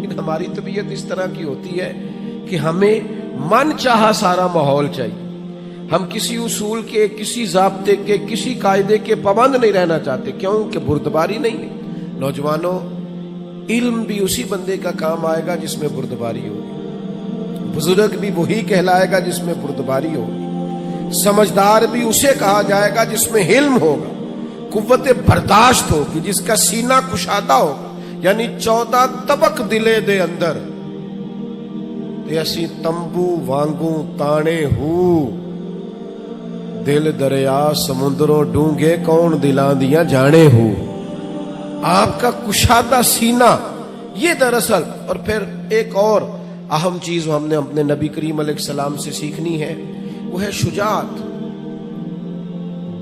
لیکن ہماری طبیعت اس طرح کی ہوتی ہے کہ ہمیں من چاہا سارا ماحول چاہیے. ہم کسی اصول کے، کسی ضابطے کے، کسی قاعدے کے پابند نہیں رہنا چاہتے. کیوں کہ بردباری نہیں ہے. نوجوانوں، علم بھی اسی بندے کا کام آئے گا جس میں بردباری ہوگی. بزرگ بھی وہی کہلائے گا جس میں بردباری ہوگی. سمجھدار بھی اسے کہا جائے گا جس میں حلم ہوگا، قوت برداشت ہوگی، جس کا سینہ کشادہ ہوگا. یعنی 14 طبق دلے دے اندر تے اسی تمبو وانگوں تانے ہو، دل دریا سمندروں ڈونگے کون دلاں دیاں جانے ہو. آپ کا کشادہ سینہ یہ دراصل. اور پھر ایک اور اہم چیز ہم نے اپنے نبی کریم علیہ السلام سے سیکھنی ہے، وہ ہے شجاعت،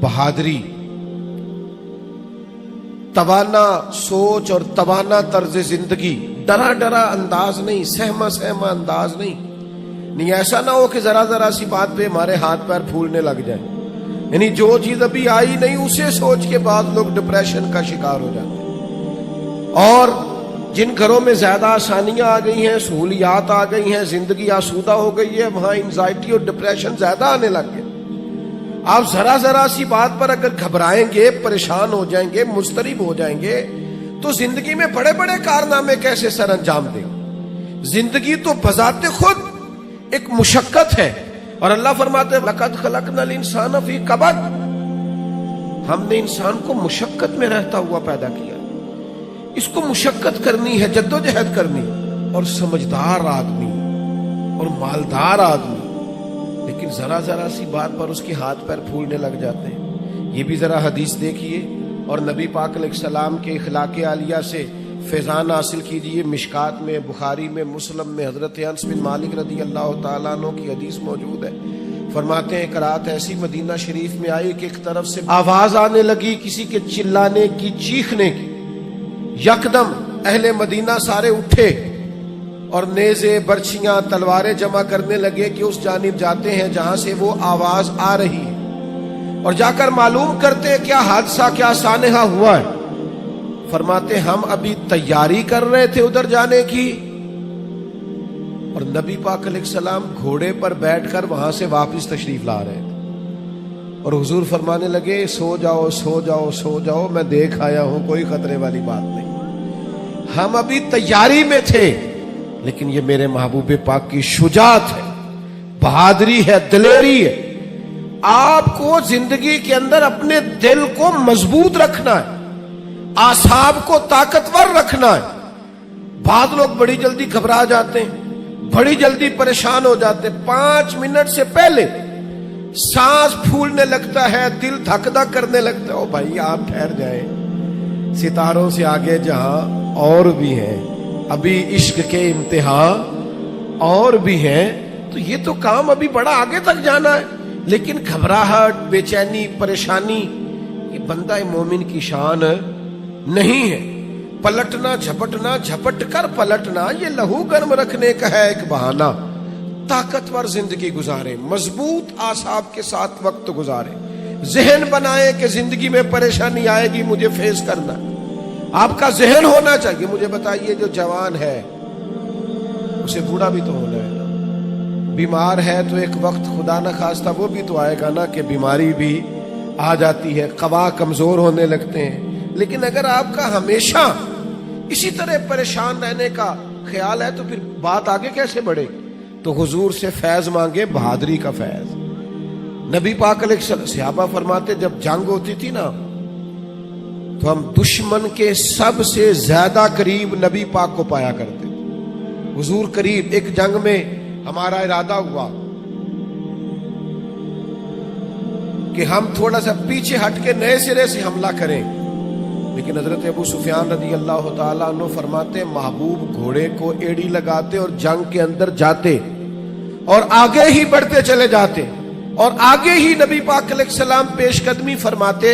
بہادری، توانا سوچ اور توانا طرز زندگی. ڈرا ڈرا انداز نہیں، سہما سہما انداز نہیں. ایسا نہ ہو کہ ذرا ذرا سی بات پہ ہمارے ہاتھ پیر پھولنے لگ جائیں. یعنی جو چیز ابھی آئی نہیں اسے سوچ کے بعد لوگ ڈپریشن کا شکار ہو جاتے ہیں. اور جن گھروں میں زیادہ آسانیاں آ گئی ہیں، سہولیات آ گئی ہیں، زندگی آسودہ ہو گئی ہے، وہاں انزائٹی اور ڈپریشن زیادہ آنے لگ گئے. آپ ذرا ذرا سی بات پر اگر گھبرائیں گے، پریشان ہو جائیں گے، مضطرب ہو جائیں گے تو زندگی میں بڑے بڑے کارنامے کیسے سر انجام دیں. زندگی تو بذات خود ایک مشقت ہے. اور اللہ فرماتے ہیں لَقَدْ خَلَقْنَا الْإِنسَانَ فِي كَبَدٍ، ہم نے انسان کو مشقت میں رہتا ہوا پیدا کیا. اس کو مشقت کرنی ہے، جدوجہد کرنی. اور سمجھدار آدمی اور مالدار آدمی لیکن ذرا ذرا سی بات پر اس کے ہاتھ پیر پھولنے لگ جاتے ہیں. یہ بھی ذرا حدیث دیکھیے اور نبی پاک علیہ السلام کے اخلاق عالیہ سے فیضان حاصل کیجئے. مشکات میں، بخاری میں، مسلم میں حضرت انس بن مالک رضی اللہ تعالیٰ عنہ کی حدیث موجود ہے. فرماتے ہیں ایک رات ایسی مدینہ شریف میں آئی کہ ایک طرف سے آواز آنے لگی کسی کے چلانے کی، چیخنے کی. یکدم اہل مدینہ سارے اٹھے اور نیزے، برچھیاں، تلواریں جمع کرنے لگے کہ اس جانب جاتے ہیں جہاں سے وہ آواز آ رہی ہے اور جا کر معلوم کرتے کیا حادثہ، کیا سانحہ ہوا ہے. فرماتے ہم ابھی تیاری کر رہے تھے ادھر جانے کی اور نبی پاک علیہ السلام گھوڑے پر بیٹھ کر وہاں سے واپس تشریف لا رہے تھے. اور حضور فرمانے لگے سو جاؤ سو جاؤ سو جاؤ، میں دیکھ آیا ہوں، کوئی خطرے والی بات نہیں. ہم ابھی تیاری میں تھے لیکن یہ میرے محبوب پاک کی شجاعت ہے، بہادری ہے، دلیری ہے. آپ کو زندگی کے اندر اپنے دل کو مضبوط رکھنا ہے، اعصاب کو طاقتور رکھنا ہے. بعض لوگ بڑی جلدی گھبرا جاتے ہیں، بڑی جلدی پریشان ہو جاتے ہیں. 5 منٹ سے پہلے سانس پھولنے لگتا ہے، دل دھک دھک کرنے لگتا ہے. او بھائی آپ ٹھہر جائیں، ستاروں سے آگے جہاں اور بھی ہیں، ابھی عشق کے امتحان اور بھی ہیں. تو یہ تو کام ابھی بڑا آگے تک جانا ہے. لیکن گھبراہٹ، بے چینی، پریشانی یہ بندہ مومن کی شان نہیں ہے. پلٹنا، جھپٹنا، جھپٹ کر پلٹنا یہ لہو گرم رکھنے کا ہے ایک بہانہ. طاقتور زندگی گزارے، مضبوط اعصاب کے ساتھ وقت گزارے. ذہن بنائے کہ زندگی میں پریشانی آئے گی، مجھے فیس کرنا. آپ کا ذہن ہونا چاہیے. مجھے بتائیے جو جوان ہے اسے بوڑھا بھی تو ہونا ہے نا. بیمار ہے تو ایک وقت خدا نہ خواستہ وہ بھی تو آئے گا نا کہ بیماری بھی آ جاتی ہے، قوا کمزور ہونے لگتے ہیں. لیکن اگر آپ کا ہمیشہ اسی طرح پریشان رہنے کا خیال ہے تو پھر بات آگے کیسے بڑھے. تو حضور سے فیض مانگے، بہادری کا فیض. نبی پاک علیہ السلام صحابہ فرماتے جب جنگ ہوتی تھی نا تو ہم دشمن کے سب سے زیادہ قریب نبی پاک کو پایا کرتے. حضور قریب. ایک جنگ میں ہمارا ارادہ ہوا کہ ہم تھوڑا سا پیچھے ہٹ کے نئے سرے سے حملہ کریں، لیکن حضرت ابو سفیان رضی اللہ تعالیٰ عنہ فرماتے محبوب گھوڑے کو ایڑی لگاتے اور جنگ کے اندر جاتے اور آگے ہی بڑھتے چلے جاتے اور آگے ہی نبی پاک علیہ السلام پیش قدمی فرماتے.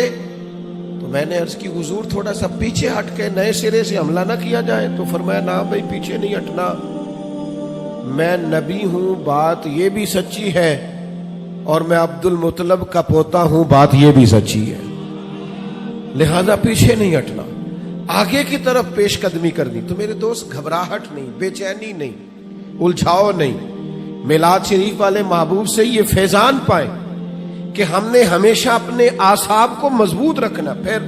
تو میں نے عرض کی حضور تھوڑا سا پیچھے ہٹ کے نئے سرے سے حملہ نہ کیا جائے. تو فرمایا نا بھائی پیچھے نہیں ہٹنا، میں نبی ہوں، بات یہ بھی سچی ہے، اور میں عبد المطلب کا پوتا ہوں، بات یہ بھی سچی ہے، لہذا پیچھے نہیں ہٹنا. آگے کی طرف پیش قدمی کرنی. تو میرے دوست گھبراہٹ نہیں, بے چینی نہیں, الجھاؤ نہیں. میلاد شریف والے محبوب سے یہ فیضان پائیں کہ ہم نے ہمیشہ اپنے اعصاب کو مضبوط رکھنا. پھر